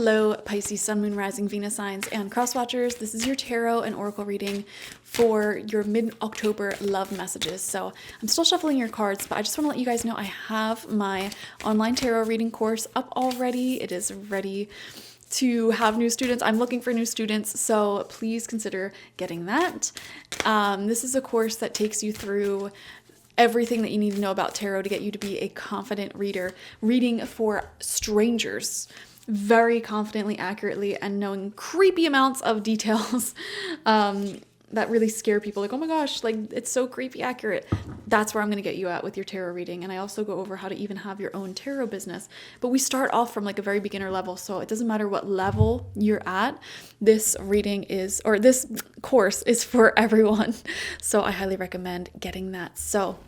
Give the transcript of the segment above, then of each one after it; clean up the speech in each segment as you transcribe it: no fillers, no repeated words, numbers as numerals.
Hello, Pisces, Sun, Moon, Rising, Venus signs, and cross watchers. This is your tarot and oracle reading for your mid-October love messages. So I'm still shuffling your cards, but I just want to let you guys know I have my online tarot reading course up already. It is ready to have new students. I'm looking for new students, so please consider getting that. This is a course that takes you through everything that you need to know about tarot to get you to be a confident reader, reading for strangers very confidently, accurately, and knowing creepy amounts of details that really scare people. Like, oh my gosh, like it's so creepy accurate. That's where I'm going to get you at with your tarot reading. And I also go over how to even have your own tarot business. But we start off from like a very beginner level. So it doesn't matter what level you're at. This reading is, or this course is for everyone. So I highly recommend getting that. So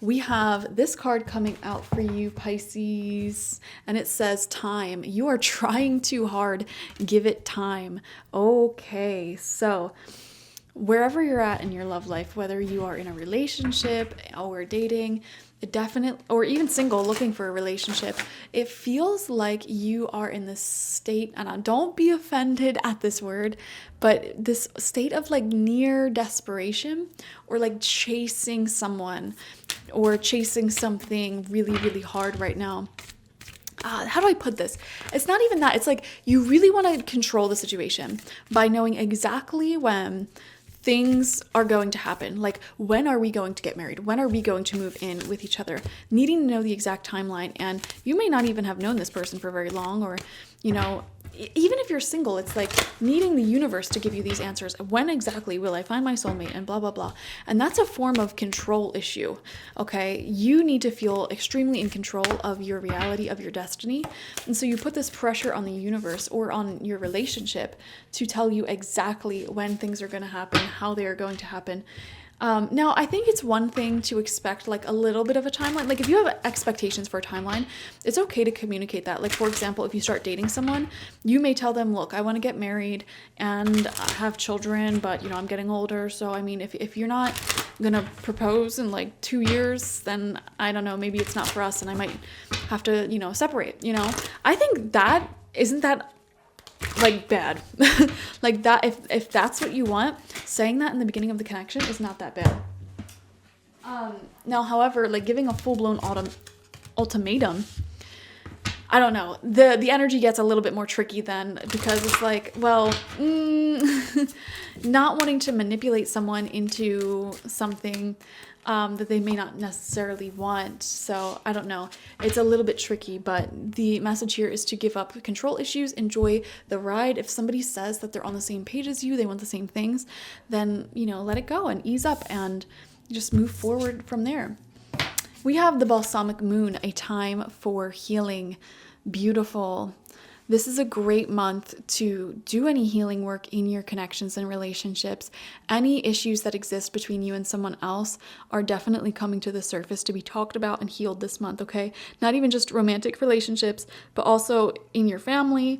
we have this card coming out for you, Pisces, and it says time. You are trying too hard. Give it time. Okay, so wherever you're at in your love life, whether you are in a relationship or dating, or even single looking for a relationship, it feels like you are in this state, and don't be offended at this word, but this state of like near desperation, or like chasing someone or chasing something really, really hard right now. How do I put this? It's not even that. It's like you really want to control the situation by knowing exactly when things are going to happen. Like, when are we going to get married? When are we going to move in with each other? Needing to know the exact timeline. And you may not even have known this person for very long, or, you know, even if you're single, it's like needing the universe to give you these answers. When exactly will I find my soulmate, and blah, blah, blah. And that's a form of control issue, okay? You need to feel extremely in control of your reality, of your destiny. And so you put this pressure on the universe or on your relationship to tell you exactly when things are going to happen, how they are going to happen. Now, I think it's one thing to expect like a little bit of a timeline. Like if you have expectations for a timeline, it's okay to communicate that. Like, for example, if you start dating someone, you may tell them, look, I want to get married and have children, but, you know, I'm getting older. So, I mean, if you're not going to propose in like 2 years, then I don't know, maybe it's not for us and I might have to, you know, separate, you know. I think that isn't that like bad. Like that, if that's what you want, saying that in the beginning of the connection is not that bad. Now, however, like giving a full-blown ultimatum, I don't know, the energy gets a little bit more tricky then, because it's like, well, not wanting to manipulate someone into something that they may not necessarily want. So I don't know. It's a little bit tricky, but the message here is to give up control issues, enjoy the ride. If somebody says that they're on the same page as you, they want the same things, then, you know, let it go and ease up and just move forward from there. We have the balsamic moon, a time for healing. Beautiful. This is a great month to do any healing work in your connections and relationships. Any issues that exist between you and someone else are definitely coming to the surface to be talked about and healed this month, okay? Not even just romantic relationships, but also in your family,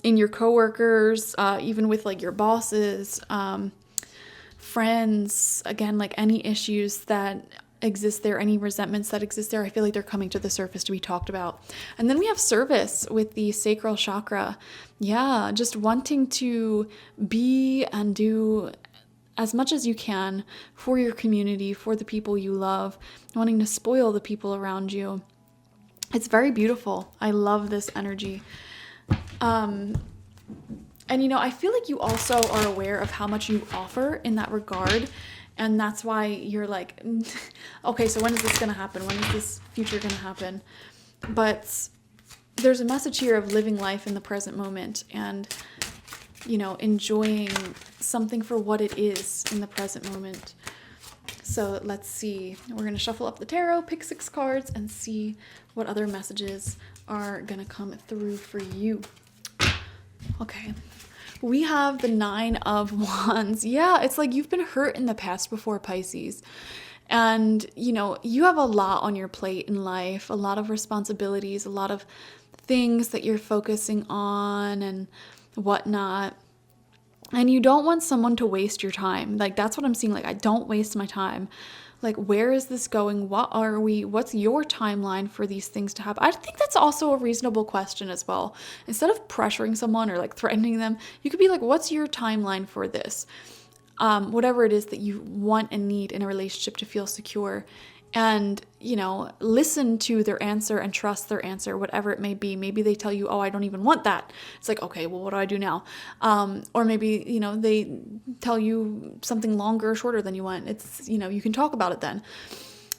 in your coworkers, even with like your bosses, friends. Again, like any issues that exist there, any resentments that exist there, I feel like they're coming to the surface to be talked about. And then we have service with the sacral chakra. Yeah, just wanting to be and do as much as you can for your community, for the people you love, wanting to spoil the people around you. It's very beautiful. I love this energy. And you know, I feel like you also are aware of how much you offer in that regard. And that's why you're like, okay, so when is this going to happen? When is this future going to happen? But there's a message here of living life in the present moment and, you know, enjoying something for what it is in the present moment. So let's see. We're going to shuffle up the tarot, pick 6 cards, and see what other messages are going to come through for you. Okay. We have the 9 of Wands. Yeah, it's like you've been hurt in the past before, Pisces. And, you know, you have a lot on your plate in life, a lot of responsibilities, a lot of things that you're focusing on and whatnot. And you don't want someone to waste your time. Like, that's what I'm seeing. Like, I don't waste my time Like, where is this going? What are we? What's your timeline for these things to happen? I think that's also a reasonable question as well. Instead of pressuring someone or like threatening them, you could be like, what's your timeline for this? Whatever it is that you want and need in a relationship to feel secure. And, listen to their answer and trust their answer, whatever it may be. Maybe they tell you, oh, I don't even want that. It's like, okay, well, what do I do now? Or maybe, they tell you something longer or shorter than you want. It's, you can talk about it then.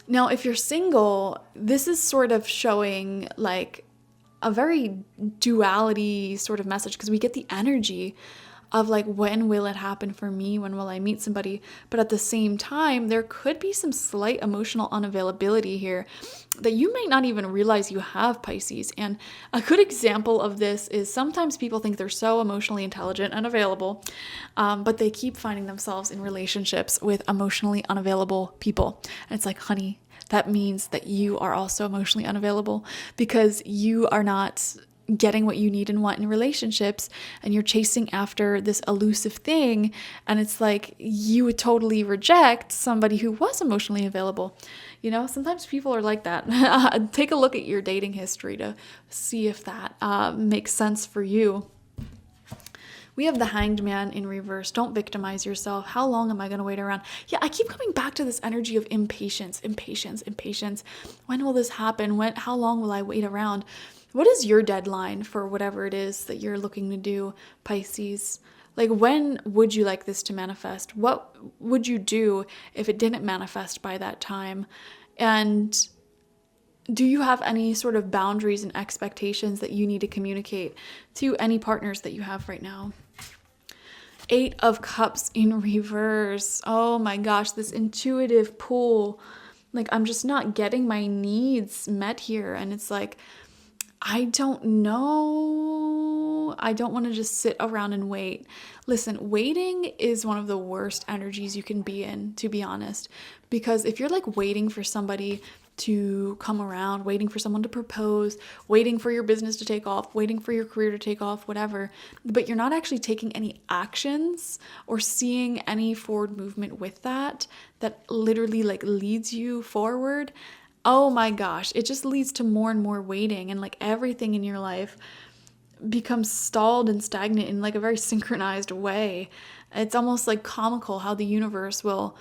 Now, if you're single, this is sort of showing like a very duality sort of message, because we get the energy of like, when will it happen for me? When will I meet somebody? But at the same time, there could be some slight emotional unavailability here that you might not even realize you have, Pisces. And a good example of this is sometimes people think they're so emotionally intelligent and available, but they keep finding themselves in relationships with emotionally unavailable people. And it's like, honey, that means that you are also emotionally unavailable, because you are not getting what you need and want in relationships, and you're chasing after this elusive thing. And it's like, you would totally reject somebody who was emotionally available. Sometimes people are like that. Take a look at your dating history to see if that makes sense for you. We have the Hanged Man in reverse. Don't victimize yourself. How long am I going to wait around? Yeah, I keep coming back to this energy of impatience. When will this happen? How long will I wait around? What is your deadline for whatever it is that you're looking to do, Pisces? Like, when would you like this to manifest? What would you do if it didn't manifest by that time? And do you have any sort of boundaries and expectations that you need to communicate to any partners that you have right now? 8 of Cups in reverse. Oh my gosh, this intuitive pull. Like, I'm just not getting my needs met here. And it's like, I don't know. I don't want to just sit around and wait. Listen, waiting is one of the worst energies you can be in, to be honest. Because if you're like waiting for somebody to come around, waiting for someone to propose, waiting for your business to take off, waiting for your career to take off, whatever, but you're not actually taking any actions or seeing any forward movement with that literally like leads you forward, oh my gosh, it just leads to more and more waiting, and like everything in your life becomes stalled and stagnant in like a very synchronized way. It's almost like comical how the universe will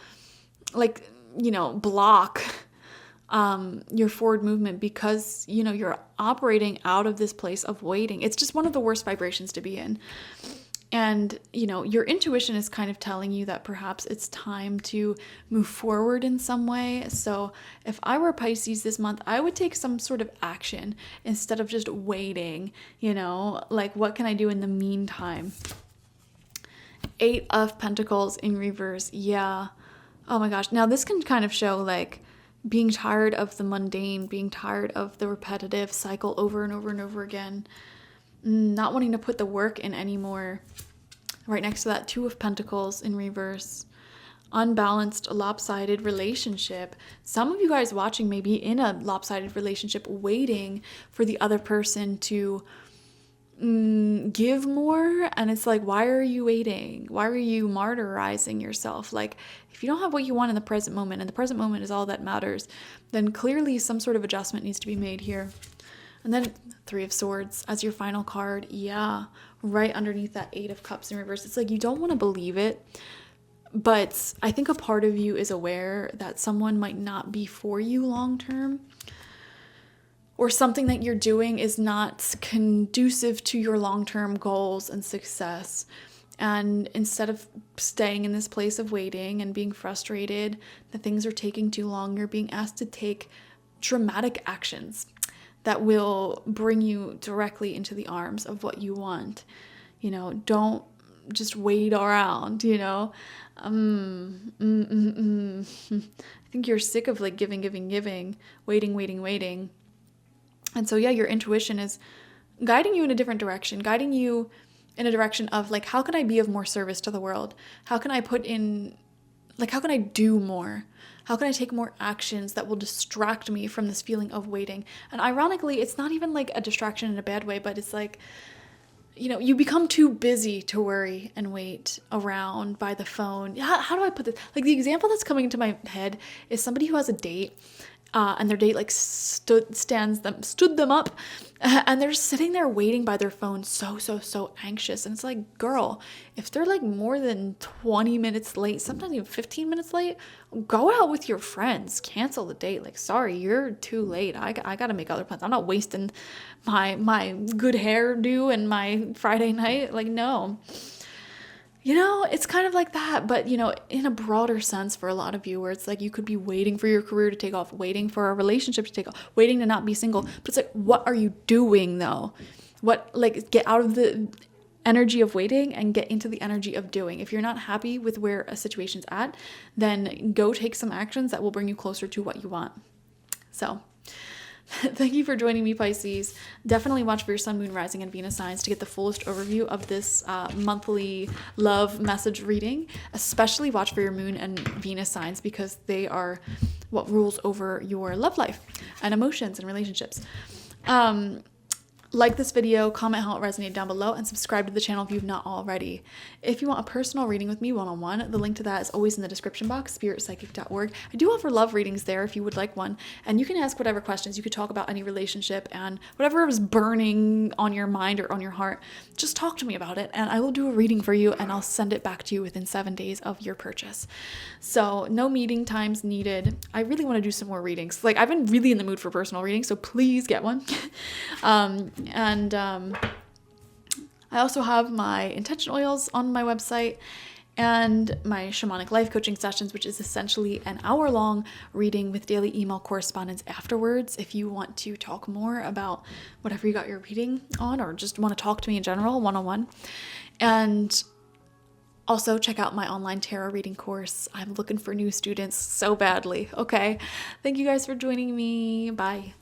like, block your forward movement because, you're operating out of this place of waiting. It's just one of the worst vibrations to be in. And, your intuition is kind of telling you that perhaps it's time to move forward in some way. So if I were Pisces this month, I would take some sort of action instead of just waiting, like, what can I do in the meantime? 8 of Pentacles in reverse. Yeah. Oh my gosh. Now this can kind of show like being tired of the mundane, being tired of the repetitive cycle over and over and over again. Not wanting to put the work in anymore. Right next to that, 2 of Pentacles in reverse. Unbalanced, lopsided relationship. Some of you guys watching may be in a lopsided relationship, waiting for the other person to give more. And it's like, why are you waiting? Why are you martyrizing yourself? Like, if you don't have what you want in the present moment, and the present moment is all that matters, then clearly some sort of adjustment needs to be made here. And then 3 of Swords as your final card. Yeah, right underneath that 8 of Cups in reverse. It's like, you don't want to believe it, but I think a part of you is aware that someone might not be for you long term, or something that you're doing is not conducive to your long-term goals and success. And instead of staying in this place of waiting and being frustrated that things are taking too long, you're being asked to take dramatic actions that will bring you directly into the arms of what you want. Don't just wait around, I think you're sick of like giving, waiting. And so, yeah, your intuition is guiding you in a different direction, guiding you in a direction of like, how can I be of more service to the world? How can I how can I do more? How can I take more actions that will distract me from this feeling of waiting? And ironically, it's not even like a distraction in a bad way, but it's like, you become too busy to worry and wait around by the phone. How do I put this? Like, the example that's coming into my head is somebody who has a date, and their date like stood them up, and they're sitting there waiting by their phone, so anxious. And it's like, girl, if they're like more than 20 minutes late, sometimes even 15 minutes late, go out with your friends, cancel the date. Like, sorry, you're too late. I gotta make other plans. I'm not wasting my good hairdo and my Friday night. Like, no. It's kind of like that, but in a broader sense for a lot of you, where it's like you could be waiting for your career to take off, waiting for a relationship to take off, waiting to not be single. But it's like, what are you doing though? Get out of the energy of waiting and get into the energy of doing. If you're not happy with where a situation's at, then go take some actions that will bring you closer to what you want. So thank you for joining me, Pisces. Definitely watch for your sun, moon, rising, and Venus signs to get the fullest overview of this monthly love message reading. Especially watch for your moon and Venus signs, because they are what rules over your love life and emotions and relationships. Like this video, comment how it resonated down below, and subscribe to the channel if you've not already. If you want a personal reading with me one-on-one, the link to that is always in the description box, spiritpsychic.org. I do offer love readings there if you would like one, and you can ask whatever questions. You could talk about any relationship and whatever is burning on your mind or on your heart. Just talk to me about it, and I will do a reading for you, and I'll send it back to you within 7 days of your purchase. So no meeting times needed. I really want to do some more readings. Like, I've been really in the mood for personal readings, so please get one. I also have my intention oils on my website and my shamanic life coaching sessions, which is essentially an hour-long reading with daily email correspondence afterwards if you want to talk more about whatever you got your reading on, or just want to talk to me in general, one-on-one. And also check out my online tarot reading course. I'm looking for new students so badly. Okay. Thank you guys for joining me. Bye.